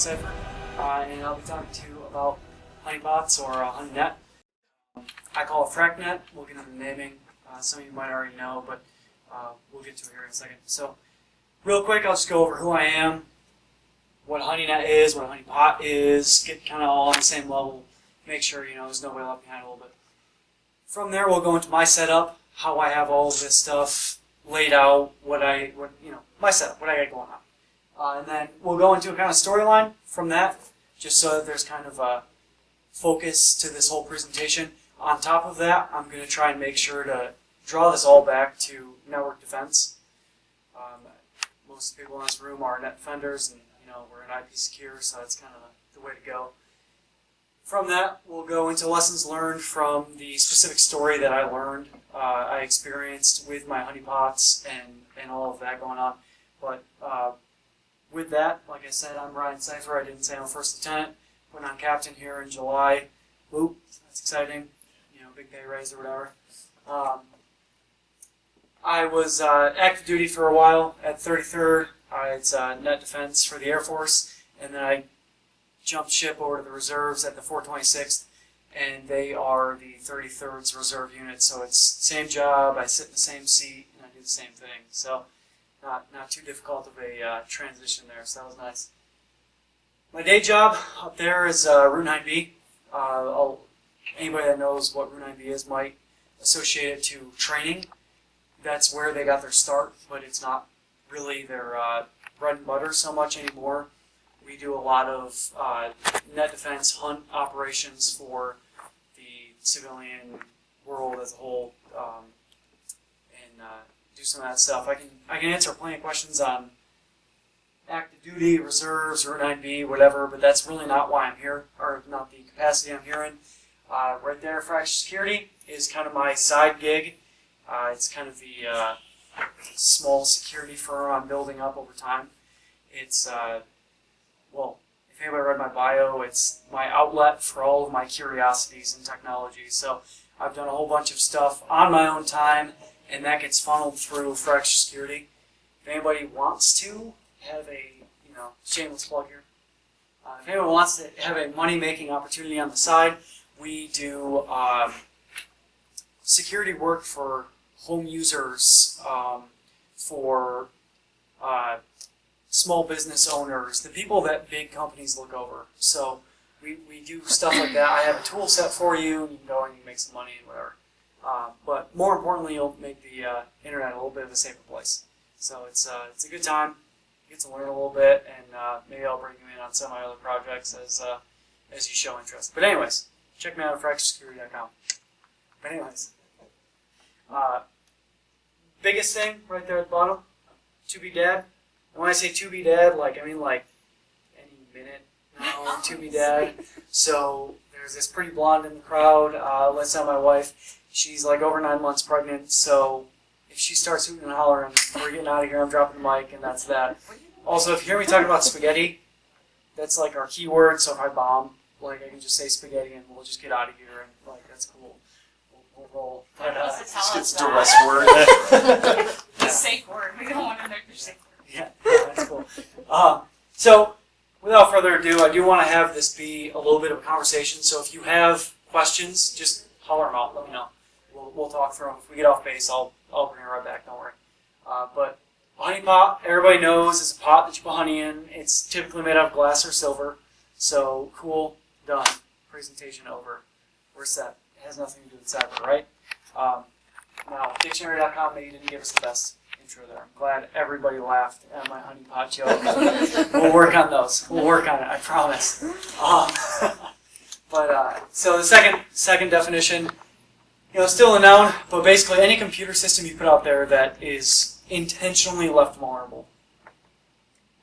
Sypher, and I'll be talking to you about honeypots or Honeynet. I call it FracNet. We'll get into the naming. Some of you might already know, but we'll get to it here in a second. So, real quick, I'll just go over who I am, what Honeynet is, what a honeypot is, get kind of all on the same level, make sure there's nobody left behind a little bit. From there, we'll go into my setup, how I have all of this stuff laid out, my setup, what I got going on. And then we'll go into a kind of storyline from that, just so that there's kind of a focus to this whole presentation. On top of that, I'm going to try and make sure to draw this all back to network defense. Most people in this room are net defenders, and we're in IP secure, so that's kind of the way to go. From that, we'll go into lessons learned from the specific story that I learned, I experienced with my honeypots and all of that going on. But with that, like I said, I'm Ryan Sypher. I didn't say I'm a first lieutenant. Went on captain here in July. Whoop, that's exciting. Big pay raise or whatever. I was active duty for a while at 33rd. It's net defense for the Air Force, and then I jumped ship over to the reserves at the 426th, and they are the 33rd's reserve unit. So it's same job. I sit in the same seat, and I do the same thing. So not too difficult of a transition there. So that was nice. My day job up there is Route 9B. Anybody that knows what Route 9B is might associate it to training. That's where they got their start, but it's not really their bread and butter so much anymore. We do a lot of net defense hunt operations for the civilian world as a whole, and do some of that stuff. I can answer plenty of questions on active duty, reserves, Route 9B, whatever, but that's really not why I'm here, or not the capacity I'm here in. Right there, Fracture Security is kind of my side gig. It's kind of the small security firm I'm building up over time. It's, well, if anybody read my bio, it's my outlet for all of my curiosities in technology. So I've done a whole bunch of stuff on my own time, and that gets funneled through Fracture Security. If anybody wants to have a, shameless plug here, if anyone wants to have a money-making opportunity on the side, we do security work for home users, for small business owners, the people that big companies look over. So we do stuff like that. I have a tool set for you, and you can go and you can make some money and whatever. But more importantly, you'll make the internet a little bit of a safer place. So it's a good time. You get to learn a little bit, and maybe I'll bring you in on some of my other projects as you show interest. But anyways, check me out at fracturesecurity.com. But anyways, biggest thing right there at the bottom, to be dad. And when I say to be dad, I mean any minute now, to be dad. So there's this pretty blonde in the crowd. Let's not my wife. She's over 9 months pregnant. So if she starts hooting and hollering, we're getting out of here. I'm dropping the mic, and that's that. Also, if you hear me talking about spaghetti, that's our keyword. So if I bomb, I can just say spaghetti, and we'll just get out of here, and that's cool. We'll roll. But, it's the less word. The safe word. We don't want to know your safe word. Yeah, that's cool. So, without further ado, I do want to have this be a little bit of a conversation. So if you have questions, just holler them out. Let me know. We'll talk through them. If we get off base, I'll bring it right back. Don't worry. But a honey pot, everybody knows, is a pot that you put honey in. It's typically made out of glass or silver. So cool, done. Presentation over. We're set. It has nothing to do with cyber, right? Now, dictionary.com maybe didn't give us the best intro there. I'm glad everybody laughed at my honeypot joke. We'll work on those. We'll work on it, I promise. So the second definition, still a noun, but basically any computer system you put out there that is intentionally left vulnerable,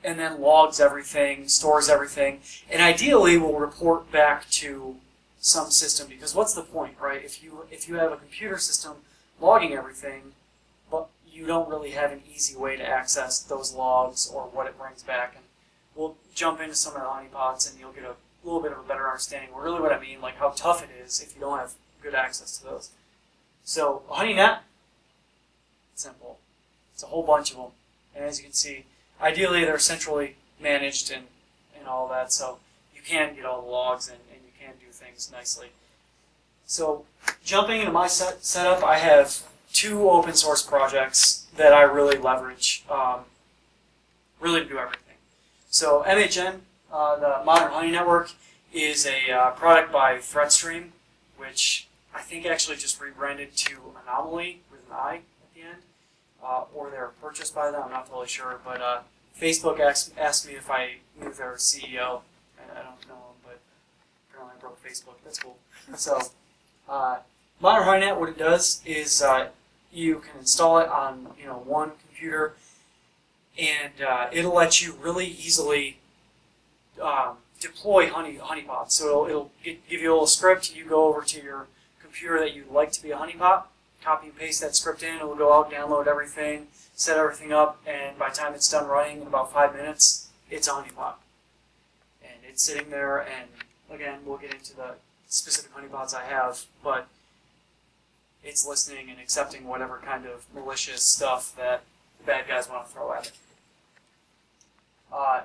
and then logs everything, stores everything, and ideally will report back to some system, because what's the point, right? If you have a computer system logging everything, but you don't really have an easy way to access those logs or what it brings back, and we'll jump into some of the honeypots and you'll get a little bit of a better understanding of really what I mean, how tough it is if you don't have good access to those. So Honeynet, simple. It's a whole bunch of them, and as you can see, ideally they're centrally managed and and all that, so you can get all the logs and you can do things nicely. So jumping into my setup, I have 2 open source projects that I really leverage, really to do everything. So MHN, the Modern Honey Network, is a product by ThreatStream, which I think actually just rebranded to Anomaly with an I at the end, or they're purchased by them, I'm not totally sure, but Facebook asked me if I knew their CEO, and I don't know him, but apparently I broke Facebook, that's cool. So, Modern Honeynet, what it does is you can install it on one computer, and it'll let you really easily deploy honeypots. So it'll give you a little script. You go over to your computer that you'd like to be a honeypot, copy and paste that script in. It'll go out, download everything, set everything up, and by the time it's done running in about 5 minutes, it's a honeypot. And it's sitting there, and again, we'll get into the specific honeypots I have, but it's listening and accepting whatever kind of malicious stuff that the bad guys want to throw at it.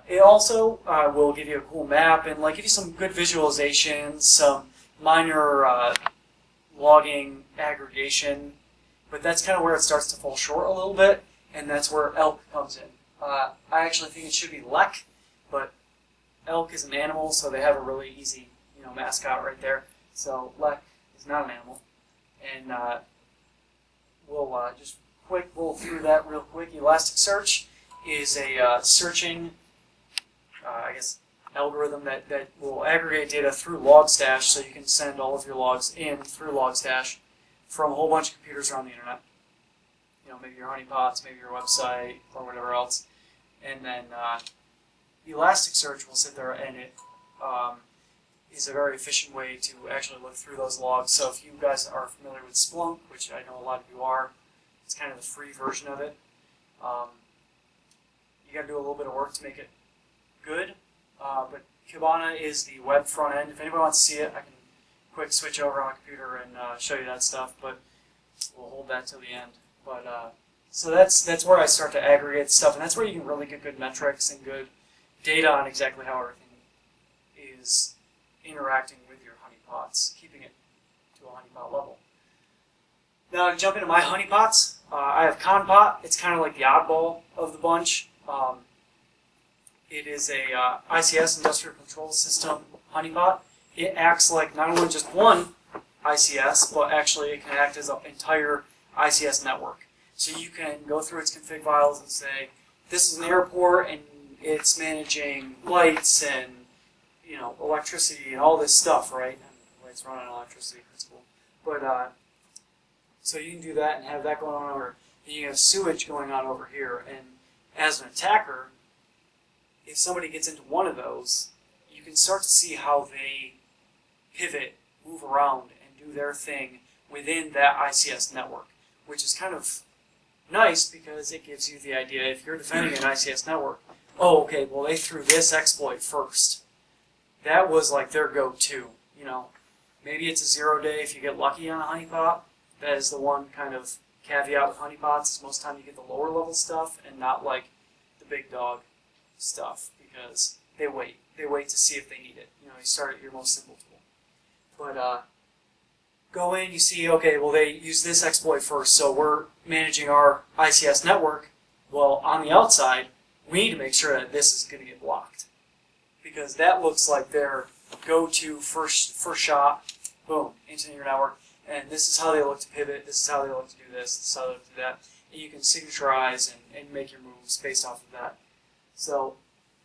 It also will give you a cool map and give you some good visualizations, some minor logging aggregation, but that's kind of where it starts to fall short a little bit, and that's where elk comes in. I actually think it should be lek, but elk is an animal, so they have a really easy mascot right there. So lek is not an animal, and we'll just quick roll through that real quick. Elasticsearch is a searching, algorithm that will aggregate data through Logstash, so you can send all of your logs in through Logstash from a whole bunch of computers around the internet. Maybe your honeypots, maybe your website, or whatever else. And then Elasticsearch will sit there, and it is a very efficient way to actually look through those logs. So if you guys are familiar with Splunk, which I know a lot of you are, it's kind of the free version of it. You got to do a little bit of work to make it good, but Kibana is the web front end. If anybody wants to see it, I can quick switch over on my computer and show you that stuff, but we'll hold that till the end. But so that's where I start to aggregate stuff, and that's where you can really get good metrics and good data on exactly how everything is interacting with your honeypots, keeping it to a honeypot level. Now to jump into my honeypots, I have Conpot. It's kind of like the oddball of the bunch. It is a ICS, Industrial Control System honeypot. It acts like not only just one ICS, but actually it can act as an entire ICS network. So you can go through its config files and say, this is an airport and it's managing lights and electricity and all this stuff, right? And lights run on electricity, that's cool. But so you can do that and have that going on over. And you have sewage going on over here. And as an attacker, if somebody gets into one of those, you can start to see how they pivot, move around, and do their thing within that ICS network, which is kind of nice because it gives you the idea, if you're defending an ICS network, oh, okay, well, they threw this exploit first. That was like their go-to, Maybe it's a 0 day if you get lucky on a honeypot. That is the one kind of caveat with honeypots, is most of the time you get the lower level stuff and not like the big dog stuff, because they wait. They wait to see if they need it. You start at your most simple tool. But go in, you see, okay, well, they use this exploit first, so we're managing our ICS network. Well, on the outside, we need to make sure that this is going to get blocked, because that looks like their go-to first shot, boom, into your network. And this is how they look to pivot, this is how they look to do this is how they look to do that. And you can signaturize and make your moves based off of that. So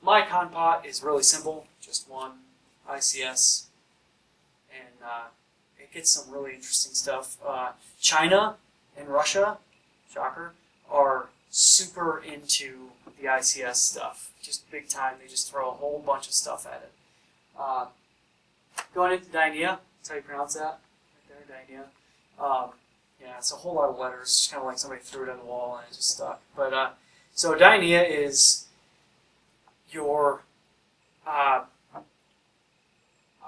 my Conpot is really simple, just one ICS, and it gets some really interesting stuff. China and Russia, shocker, are super into the ICS stuff, just big time. They just throw a whole bunch of stuff at it. Going into Dynea, that's how you pronounce that, right there, Dynea. Yeah, it's a whole lot of letters, just kind of like somebody threw it on the wall and it just stuck. But so Dynea is your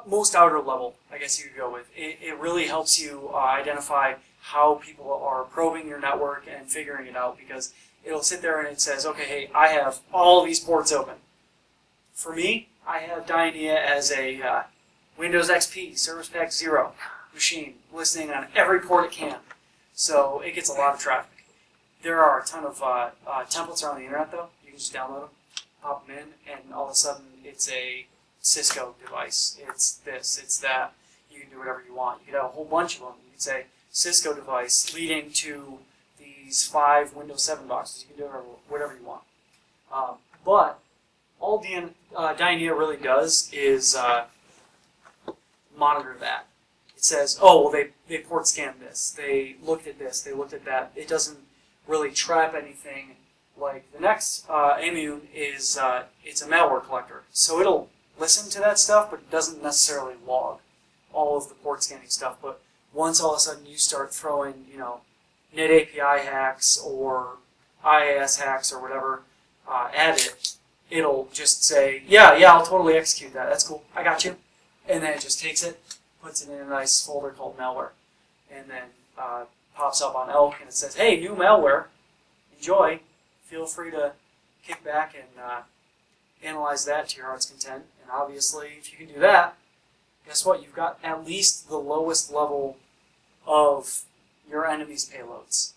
most outer level, I guess you could go with. It really helps you identify how people are probing your network and figuring it out, because it'll sit there and it says, okay, hey, I have all these ports open. For me, I have Dynia as a Windows XP Service Pack 0 machine, listening on every port it can. So it gets a lot of traffic. There are a ton of templates around the internet, though. You can just download them, pop them in, and all of a sudden it's a Cisco device. It's this, it's that. You can do whatever you want. You could have a whole bunch of them. You could say Cisco device leading to these 5 Windows 7 boxes. You can do whatever you want. But all Dynia really does is monitor that. It says, oh, well, they port scanned this. They looked at this. They looked at that. It doesn't really trap anything. Like the next Immune is it's a malware collector. So it'll listen to that stuff, but it doesn't necessarily log all of the port scanning stuff. But once all of a sudden you start throwing, Net API hacks or IIS hacks or whatever at it, it'll just say, yeah, I'll totally execute that. That's cool. I got you. And then it just takes it, puts it in a nice folder called malware, and then pops up on Elk, and it says, hey, new malware. Enjoy. Feel free to kick back and analyze that to your heart's content. And obviously, if you can do that, guess what? You've got at least the lowest level of your enemy's payloads.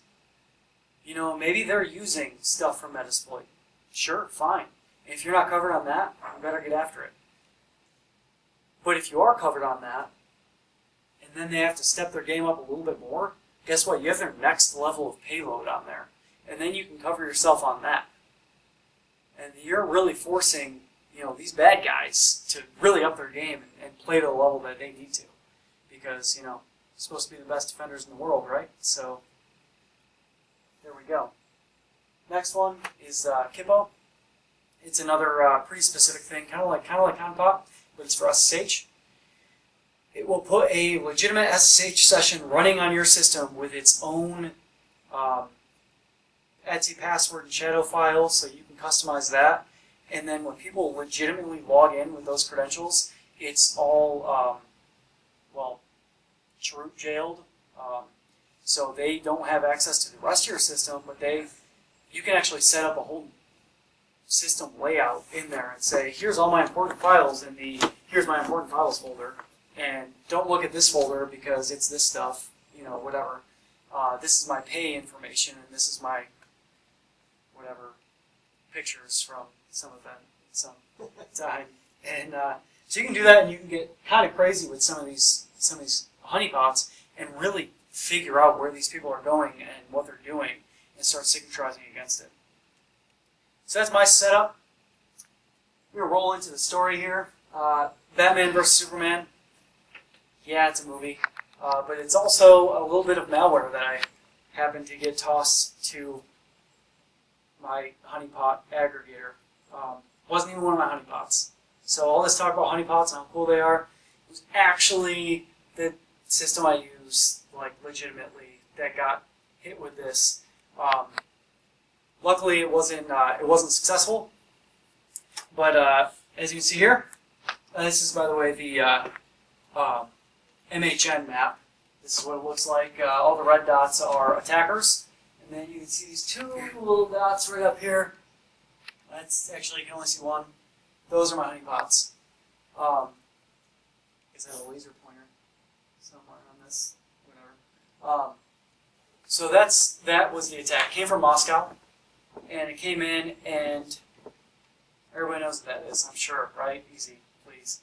Maybe they're using stuff from Metasploit. Sure, fine. If you're not covered on that, you better get after it. But if you are covered on that, and then they have to step their game up a little bit more, guess what? You have their next level of payload on there. And then you can cover yourself on that. And you're really forcing, these bad guys to really up their game and play to the level that they need to. Because, supposed to be the best defenders in the world, right? So, there we go. Next one is Kippo. It's another pretty specific thing, kind of like Honeypot, but it's for SSH. It will put a legitimate SSH session running on your system with its own Etsy password and shadow file, so you can customize that. And then when people legitimately log in with those credentials, it's all, root jailed. So they don't have access to the rest of your system, but you can actually set up a whole system layout in there and say, here's all my important files in the here's my important files folder, and don't look at this folder because it's this stuff, whatever. This is my pay information, and this is my whatever pictures from some event some time. And so you can do that, and you can get kind of crazy with some of these honeypots and really figure out where these people are going and what they're doing and start signaturizing against it. So that's my setup. We're going to roll into the story here. Batman vs. Superman. Yeah, it's a movie. But it's also a little bit of malware that I happened to get tossed to my honeypot aggregator. Wasn't even one of my honeypots. So all this talk about honeypots and how cool they are was actually the system I use, legitimately, that got hit with this. Luckily, it wasn't successful. But as you can see here, this is, by the way, the MHN map. This is what it looks like. All the red dots are attackers, and then you can see these two little dots right up here. That's actually, you can only see one. Those are my honeypots. Is that a laser pointer somewhere on this? Whatever. So that was the attack. It came from Moscow, and it came in, and everybody knows what that is, I'm sure, right? Easy, please.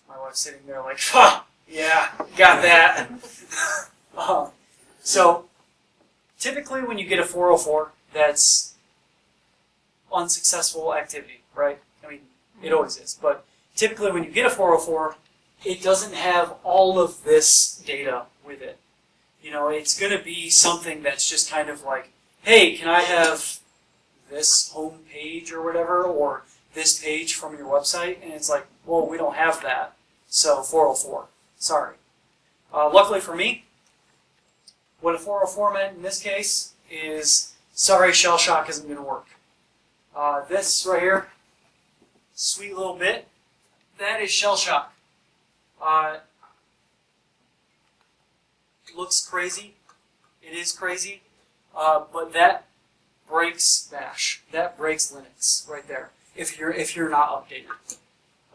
My wife's sitting there like, ha! Yeah, got that. So typically when you get a 404, that's unsuccessful activity, right? I mean, it always is. But typically when you get a 404, it doesn't have all of this data with it. It's going to be something that's just kind of like, hey, can I have this home page or whatever, or this page from your website? And it's like, well, we don't have that, so 404. Sorry. Luckily for me, what a 404 meant in this case is, sorry, shell shock isn't going to work. This right here, sweet little bit, that is shell shock. It looks crazy. It is crazy. But that breaks Bash. That breaks Linux right there. If you're not updated.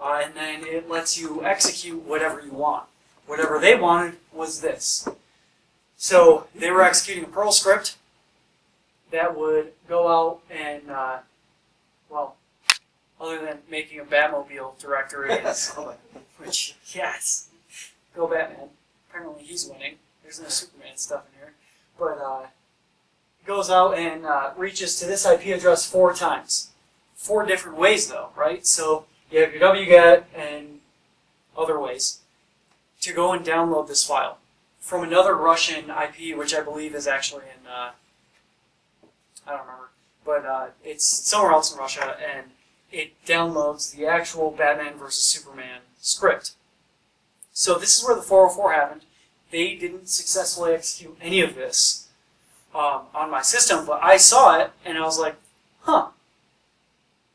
and then it lets you execute whatever you want. Whatever they wanted was this. So they were executing a Perl script that would go out and, well, other than making a Batmobile directories, which, yes, go Batman. Apparently he's winning. There's no Superman stuff in here. But goes out and reaches to this IP address 4 times. 4 different ways, though, right? So you have your wget and other ways to go and download this file from another Russian IP, which I believe is actually in, I don't remember, but it's somewhere else in Russia, and it downloads the actual Batman vs. Superman script. So this is where the 404 happened. They didn't successfully execute any of this on my system, but I saw it, and I was like, huh,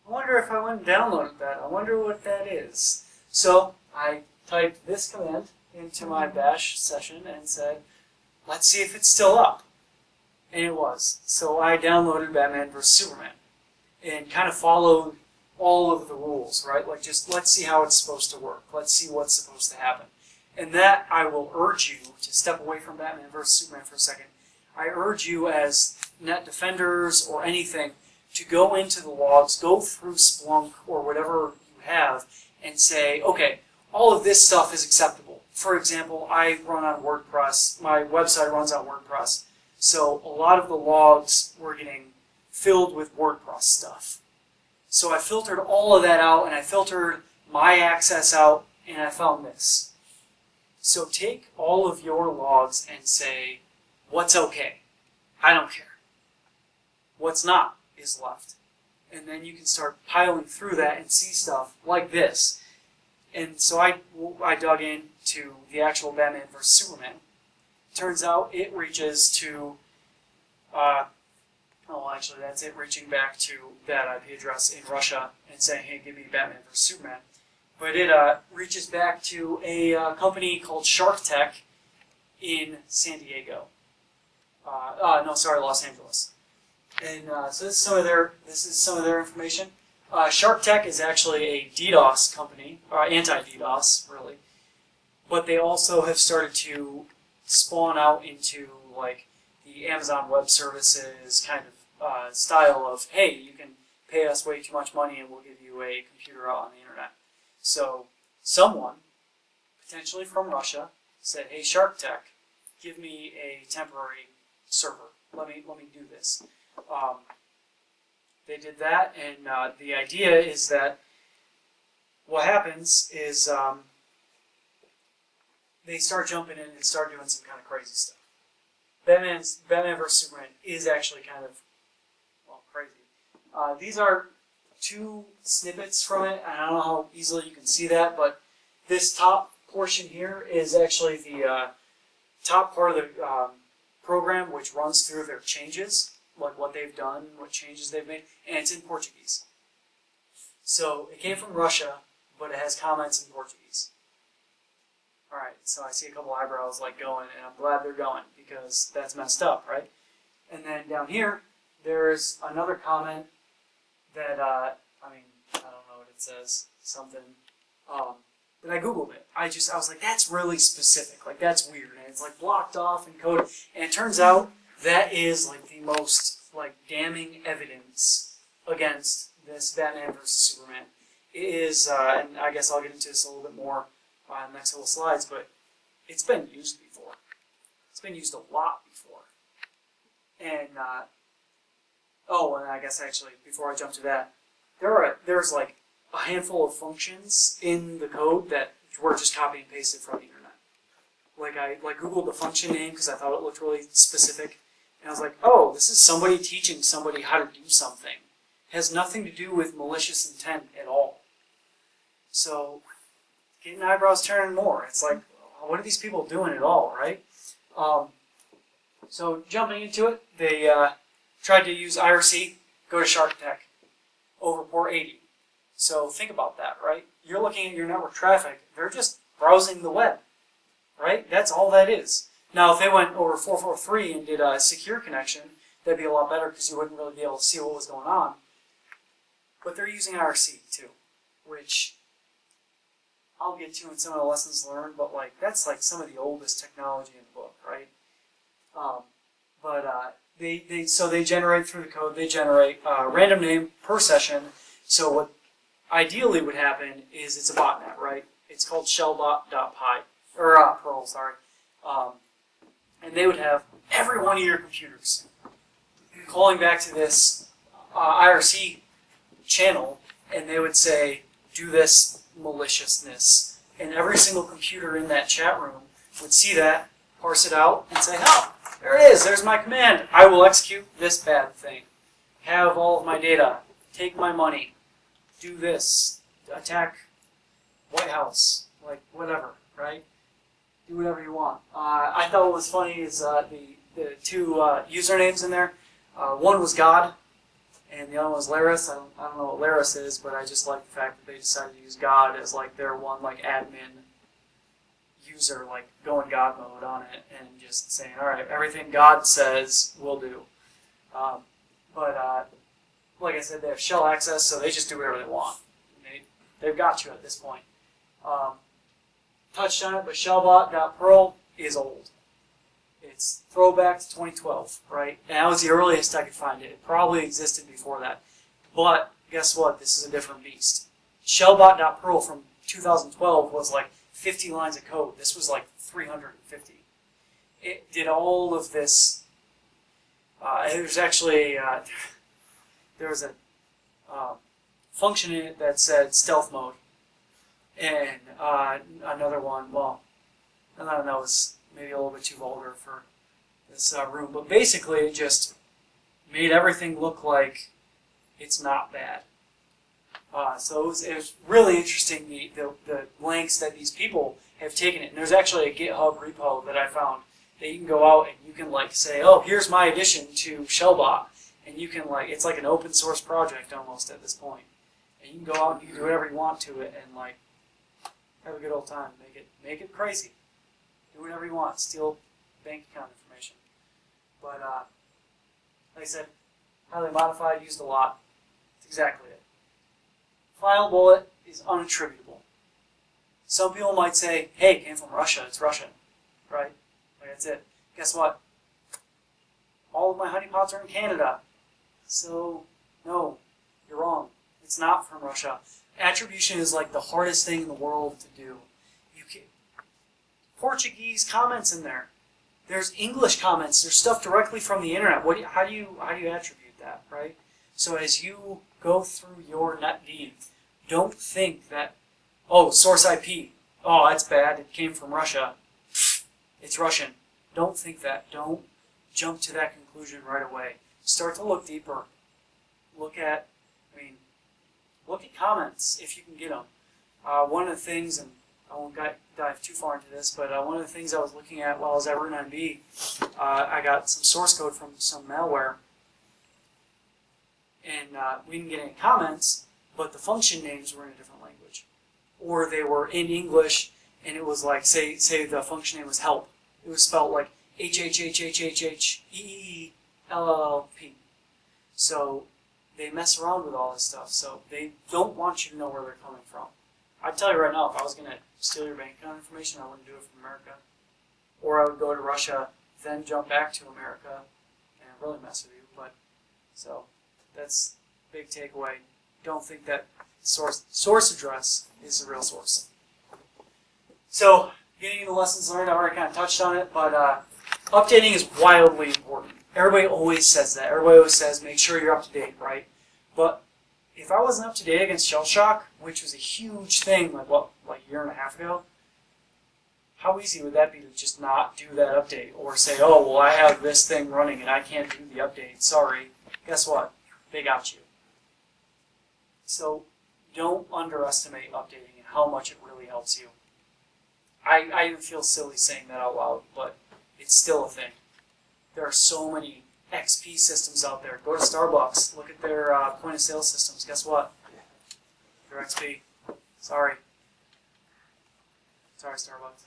I wonder if I went and downloaded that. I wonder what that is. So I typed this command into my bash session and said, let's see if it's still up. And it was. So I downloaded Batman vs. Superman and kind of followed all of the rules, right? Like, just let's see how it's supposed to work. Let's see what's supposed to happen. And that I will urge you to step away from Batman vs. Superman for a second. I urge you as net defenders or anything to go into the logs, go through Splunk or whatever you have, and say, okay, all of this stuff is acceptable. For example, I run on WordPress. My website runs on WordPress. So a lot of the logs were getting filled with WordPress stuff. So I filtered all of that out, and I filtered my access out, and I found this. So take all of your logs and say, what's okay? I don't care. What's not is left. And then you can start piling through that and see stuff like this. And so I dug into the actual Batman vs. Superman. Turns out it reaches to, actually that's it reaching back to that IP address in Russia and saying, hey, give me Batman vs. Superman. But it reaches back to a company called Shark Tech in San Diego. Los Angeles. And so this is some of their information. Shark Tech is actually a DDoS company, anti-DDoS, really. But they also have started to spawn out into like the Amazon Web Services kind of style of, hey, you can pay us way too much money and we'll give you a computer out on the internet. So someone, potentially from Russia, said, hey, Shark Tech, give me a temporary server. Let me do this. They did that, and the idea is that what happens is they start jumping in and start doing some kind of crazy stuff. Batman vs. Superman is actually kind of, well, crazy. These are 2 snippets from it, and I don't know how easily you can see that, but this top portion here is actually the top part of the program which runs through their changes, like what they've done, what changes they've made, and it's in Portuguese. So it came from Russia, but it has comments in Portuguese. Alright, so I see a couple eyebrows like going, and I'm glad they're going, because that's messed up, right? And then down here, there's another comment that, I don't know what it says, something, but I Googled it. I was like, that's really specific, like that's weird, and it's like blocked off and coded, and it turns out that is like the most like damning evidence against this Batman vs. Superman. It is, and I guess I'll get into this a little bit more in the next couple slides, but it's been used before. It's been used a lot before. And, and I guess actually, before I jump to that, there's like a handful of functions in the code that were just copy and pasted from the internet. Like I Googled the function name because I thought it looked really specific, and I was like, oh, this is somebody teaching somebody how to do something. It has nothing to do with malicious intent at all. So, getting eyebrows turning more. It's like, what are these people doing at all, right? So jumping into it, they tried to use IRC, go to Shark Tech, over port 80. So think about that, right? You're looking at your network traffic. They're just browsing the web, right? That's all that is. Now, if they went over 443 and did a secure connection, that'd be a lot better because you wouldn't really be able to see what was going on. But they're using IRC too, which I'll get to in some of the lessons learned, but like that's like some of the oldest technology in the book, right? They generate through the code. They generate a random name per session. So what ideally would happen is it's a botnet, right? It's called shellbot.py or Perl, sorry, and they would have every one of your computers calling back to this IRC channel, and they would say, do this maliciousness. And every single computer in that chat room would see that, parse it out, and say, oh, there it is, there's my command. I will execute this bad thing. Have all of my data. Take my money. Do this. Attack White House. Like, whatever, right? Do whatever you want. I thought what was funny is the two usernames in there. One was God, and the other one was Laris. I don't know what Laris is, but I just like the fact that they decided to use God as like their one like admin user, like going God mode on it and just saying, all right, everything God says we'll do. Like I said, they have shell access, so they just do whatever they want. They've got you at this point. Touched on it, but shellbot.perl is old. It's throwback to 2012, right? And that was the earliest I could find it. It probably existed before that. But guess what? This is a different beast. Shellbot.perl from 2012 was like 50 lines of code. This was like 350. It did all of this. There's actually there was a function in it that said stealth mode, and another one. Well, I don't know. It's maybe a little bit too vulgar for this room, but basically it just made everything look like it's not bad. So it was really interesting the lengths that these people have taken it. And there's actually a GitHub repo that I found that you can go out and you can like say, oh, here's my addition to Shellbot, and you can like it's like an open source project almost at this point, and you can go out and you can do whatever you want to it and like have a good old time, make it crazy. Do whatever you want. Steal bank account information. But, like I said, highly modified, used a lot. That's exactly it. Final bullet is unattributable. Some people might say, hey, it came from Russia. It's Russian. Right? Like, that's it. Guess what? All of my honeypots are in Canada. So, no, you're wrong. It's not from Russia. Attribution is like the hardest thing in the world to do. Portuguese comments in there. There's English comments. There's stuff directly from the internet. How do you attribute that, right? So as you go through your netd, don't think that, oh, source IP, oh, that's bad. It came from Russia. It's Russian. Don't think that. Don't jump to that conclusion right away. Start to look deeper. Look at comments if you can get them. One of the things, and I won't dive too far into this, but one of the things I was looking at while I was at Route 9B, I got some source code from some malware, and we didn't get any comments, but the function names were in a different language. Or they were in English, and it was like, say the function name was help. It was spelled like HHHHHEELLP. So they mess around with all this stuff, so they don't want you to know where they're coming from. I'd tell you right now, if I was going to steal your bank account information, I wouldn't do it from America. Or I would go to Russia, then jump back to America, and really mess with you. But so that's a big takeaway. Don't think that source address is the real source. So getting into lessons learned, I already kind of touched on it, but updating is wildly important. Everybody always says that. Everybody always says make sure you're up to date, right? But if I wasn't up to date against shell shock, which was a huge thing, like a year and a half ago, how easy would that be to just not do that update? Or say, oh, well, I have this thing running and I can't do the update. Sorry. Guess what? They got you. So don't underestimate updating and how much it really helps you. I even feel silly saying that out loud, but it's still a thing. There are so many XP systems out there. Go to Starbucks. Look at their point of sale systems. Guess what? They're XP. Sorry. Sorry, Starbucks.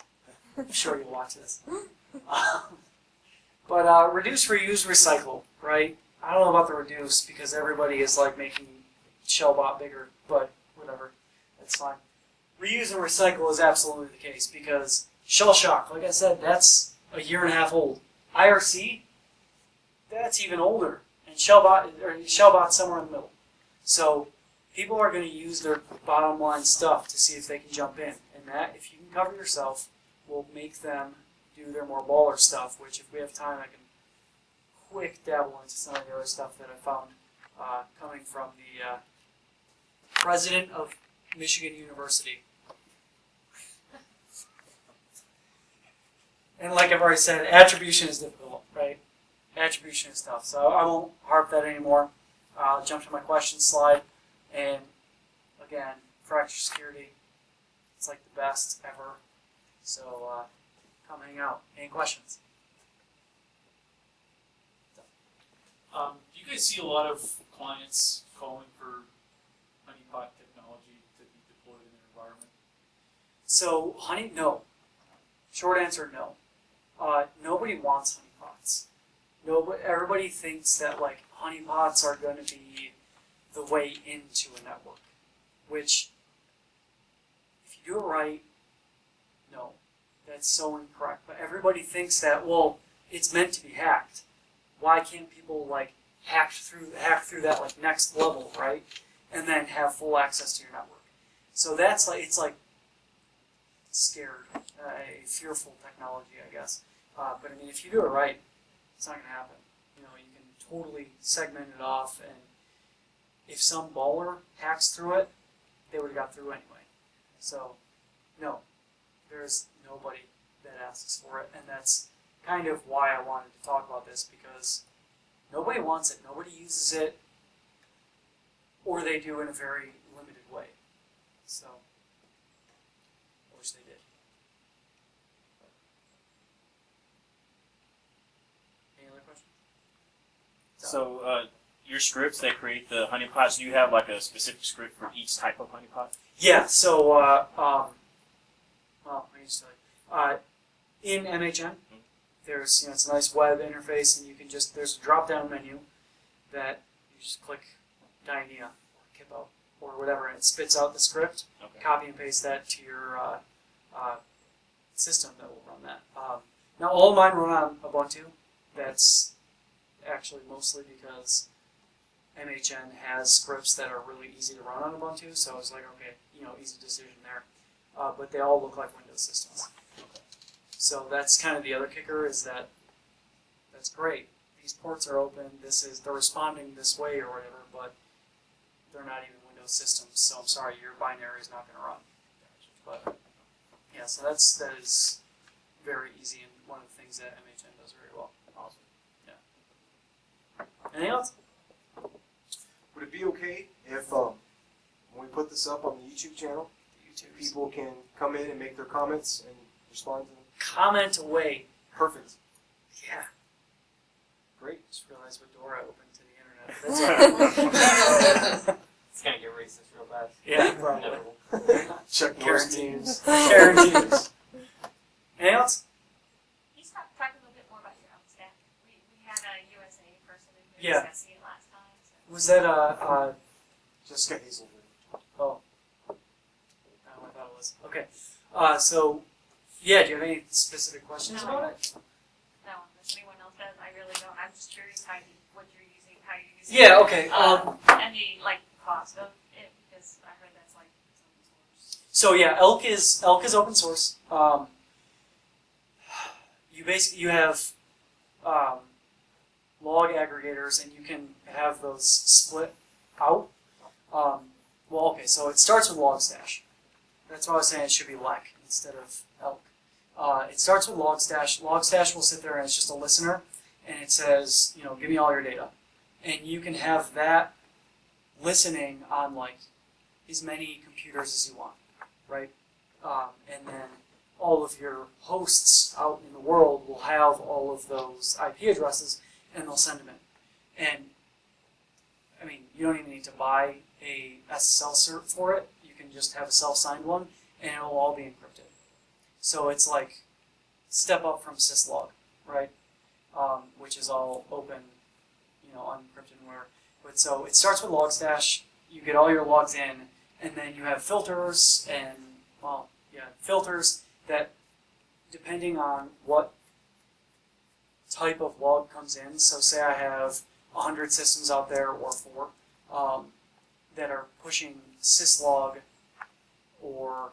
I'm sure you'll watch this. But reduce, reuse, recycle, right? I don't know about the reduce because everybody is like making Shellbot bigger, but whatever. That's fine. reuse and recycle is absolutely the case because shell shock, like I said, that's a year and a half old. IRC, that's even older, and Shellbot's somewhere in the middle. So people are going to use their bottom line stuff to see if they can jump in, and that, if you can cover yourself, will make them do their more baller stuff. Which, if we have time, I can quick dabble into some of the other stuff that I found coming from the president of Michigan University. And like I've already said, attribution is difficult, right? Attribution is tough. So I won't harp that anymore. I'll jump to my question slide. And again, fracture security, it's like the best ever. So come hang out. Any questions? Do you guys see a lot of clients calling for honeypot technology to be deployed in their environment? So no. Short answer, no. Nobody wants honeypots. Everybody thinks that like honeypots are going to be the way into a network, which, if you do it right, no, that's so incorrect. But everybody thinks that, well, it's meant to be hacked. Why can't people like hack through that like next level, right? And then have full access to your network. So that's like, it's like scared, a fearful technology, I guess. But I mean, if you do it right, it's not going to happen. You know, you can totally segment it off, and if some baller hacks through it, they would have got through anyway. So, no, there's nobody that asks for it, and that's kind of why I wanted to talk about this, because nobody wants it, nobody uses it, or they do in a very limited way. So, I wish they did. Any other questions? So, your scripts that create the honeypots, do you have like a specific script for each type of honeypot? Yeah, so, well, let me just tell you. In MHN, there's, it's a nice web interface, and you can just, there's a drop-down menu that you just click Dianea or Kippo or whatever, and it spits out the script. Okay. Copy and paste that to your system that will run that. Now, all of mine run on Ubuntu. That's actually mostly because MHN has scripts that are really easy to run on Ubuntu, so it's like, okay, easy decision there. But they all look like Windows systems. So that's kind of the other kicker, is that that's great. These ports are open, they're responding this way or whatever, but they're not even Windows systems, so I'm sorry, your binary is not going to run. But yeah, so that is very easy, and one of the things that MHN does very well. Awesome. Yeah. Anything else? Would it be okay if, when we put this up on the YouTube channel, YouTubers. people can come in and make their comments and respond to them? Comment away. Perfect. Yeah. Great. Just realized what door I opened to the internet. That's all. It's gonna get racist real bad. Yeah. Probably. Check Norris Guaranteed. teams. Guaranteed. Anything else? Can you talk a little bit more about your own staff? We had a USA person in Yeah. here assessing it last time. So. Was that Jessica Hazelwood. oh. Not what I thought it was. Okay. So yeah, do you have any specific questions No. about it? No, unless anyone else does, I really don't. I'm just curious what you're using, how you're using Yeah, it. okay. And the cost of it, because I heard that's like open source. So yeah, Elk is open source. You have log aggregators, and you can have those split out. Well, okay, so it starts with Logstash. That's why I was saying it should be LEC instead of Elk. It starts with Logstash. Logstash will sit there, and it's just a listener, and it says, give me all your data, and you can have that listening on like as many computers as you want, right? And then all of your hosts out in the world will have all of those IP addresses, and they'll send them in. And I mean, you don't even need to buy a SSL cert for it. You can just have a self-signed one, and it'll all be encrypted. So it's like step up from syslog, right? Which is all open, unencrypted and whatever. But so it starts with Logstash. You get all your logs in, and then you have filters and filters that, depending on what type of log comes in. So say I have 100 systems out there, or 4, that are pushing syslog or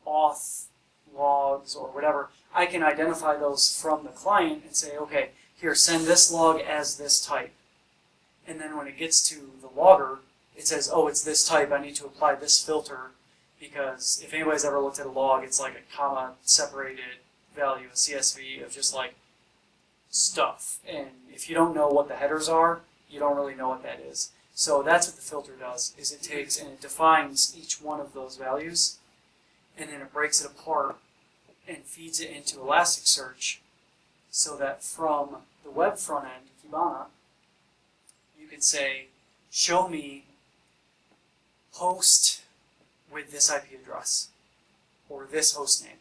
auth logs or whatever. I can identify those from the client and say, okay, here, send this log as this type. And then when it gets to the logger, it says, oh, it's this type, I need to apply this filter, because if anybody's ever looked at a log, it's like a comma separated value, a CSV of just like stuff. And if you don't know what the headers are, you don't really know what that is. So that's what the filter does, is it takes and it defines each one of those values, and then it breaks it apart and feeds it into Elasticsearch, so that from the web front end, Kibana, you can say, show me host with this IP address, or this host name.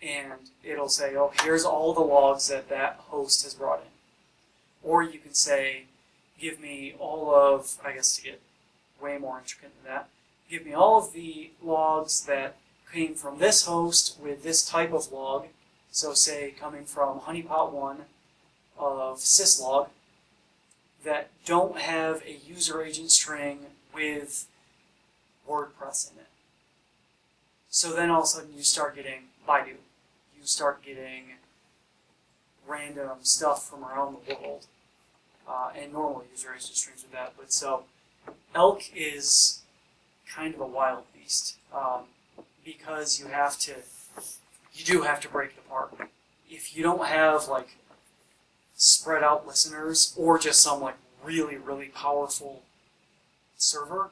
And it'll say, oh, here's all the logs that that host has brought in. Or you can say, give me all of, I guess to get way more intricate than that, give me all of the logs that came from this host with this type of log. So say coming from honeypot 1 of syslog that don't have a user agent string with WordPress in it. So then all of a sudden you start getting Baidu. You start getting random stuff from around the world. And normal user agent strings with that. But so elk is kind of a wild beast, because you do have to break it apart. If you don't have like spread out listeners or just some like really, really powerful server,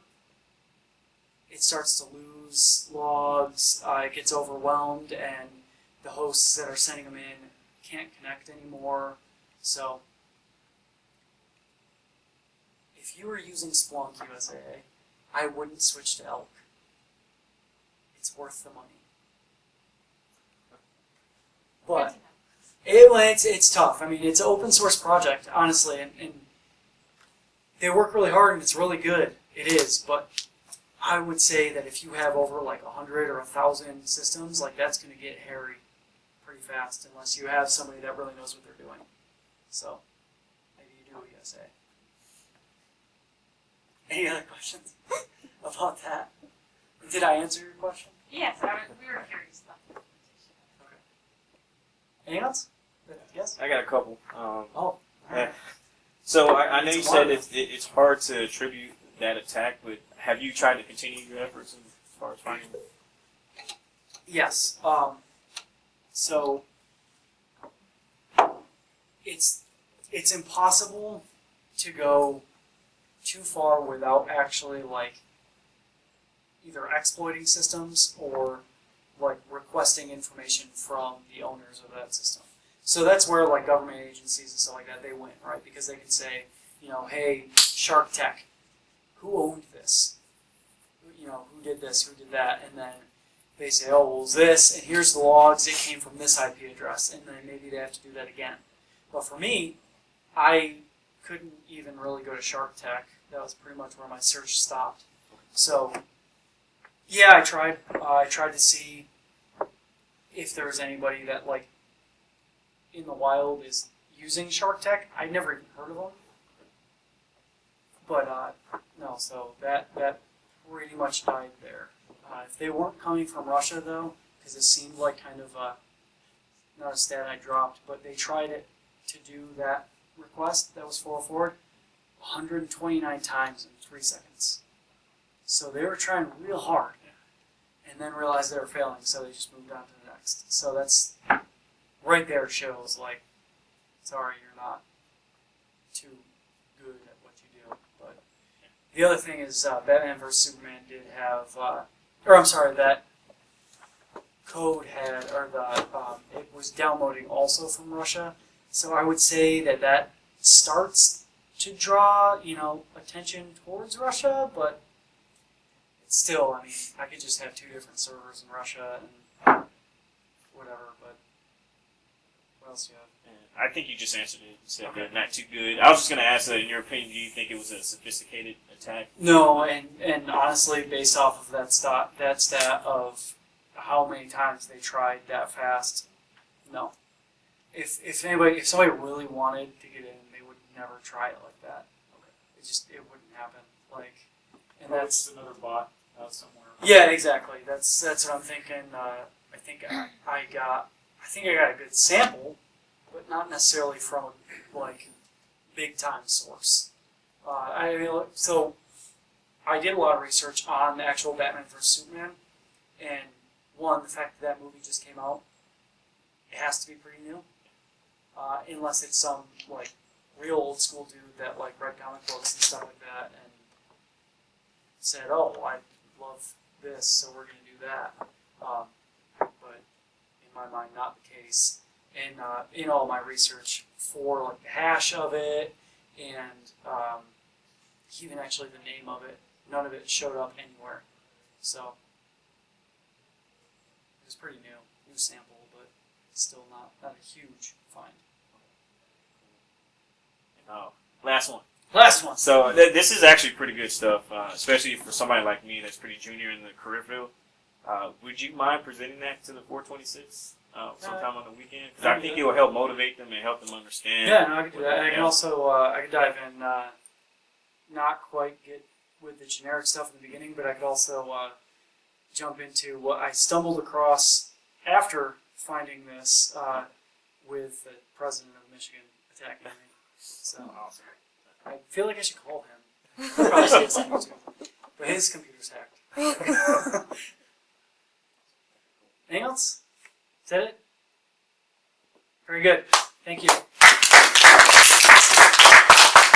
it starts to lose logs, it gets overwhelmed, and the hosts that are sending them in can't connect anymore. So if you were using Splunk USA, I wouldn't switch to elk. It's worth the money. But it's tough. I mean, it's an open source project, honestly, and they work really hard and it's really good. It is, but I would say that if you have over like 100 or 1,000 systems, like that's going to get hairy pretty fast unless you have somebody that really knows what they're doing. So maybe you do USA. Any other questions about that? Did I answer your question? Yes, we were curious about the implementation. Okay. Anything else? Yes? I got a couple. Oh. Yeah. So I know It's you a said lot. it's hard to attribute that attack, but have you tried to continue your efforts as far as finding it? Yes. So it's impossible to go too far without actually like either exploiting systems or like requesting information from the owners of that system. So that's where like government agencies and stuff like that, they win, right? Because they can say, you know, hey, Shark Tech, who owned this? You know, who did this, who did that? And then they say, oh, well, it's this, and here's the logs, it came from this IP address, and then maybe they have to do that again. But for me, I couldn't even really go to Shark Tech. That was pretty much where my search stopped. So, yeah, I tried. I tried to see if there was anybody that, like, in the wild is using Shark Tech. I'd never even heard of them. But, no, so that pretty much died there. If they weren't coming from Russia, though, because it seemed like kind of not a stat I dropped, but they tried it to do that request that was forwarded 129 times in 3 seconds. So they were trying real hard, and then realized they were failing, so they just moved on to the next. So that's right there shows like, sorry, you're not too good at what you do. But the other thing is Batman vs Superman did have, that code had, or it was downloading also from Russia. So I would say that starts to draw, attention towards Russia, but it's still, I mean, I could just have 2 different servers in Russia and whatever, but what else do you have? I think you just answered it. You said Okay. they're not too good. I was just going to ask, in your opinion, do you think it was a sophisticated attack? No, and honestly, based off of that stat of how many times they tried that fast, no. If somebody really wanted to get in, they would never try it like that. It wouldn't happen. Like, and Probably that's just another bot out somewhere. yeah, exactly. That's what I'm thinking. I think I got a good sample, but not necessarily from a like big time source. So I did a lot of research on the actual Batman vs Superman, and the fact that movie just came out, it has to be pretty new, unless it's some like real old school dude that like read comic books and stuff like that and said, "Oh, I love this, so we're going to do that." But in my mind, not the case. And in all my research for like the hash of it and even actually the name of it, none of it showed up anywhere. So it was pretty new sample, but still not a huge find. Last one. Last one. So this is actually pretty good stuff, especially for somebody like me that's pretty junior in the career field. Would you mind presenting that to the 426 sometime on the weekend? Because I think it will help motivate them and help them understand. Yeah, no, I could do that. And I can Yeah. also I could dive in, not quite get with the generic stuff in the beginning, but I could also jump into what I stumbled across after finding this with the president of Michigan attacking me. So Awesome. I feel like I should call him. He'll probably say something too. But his computer's hacked. Anything else? Is that it? Very good. Thank you.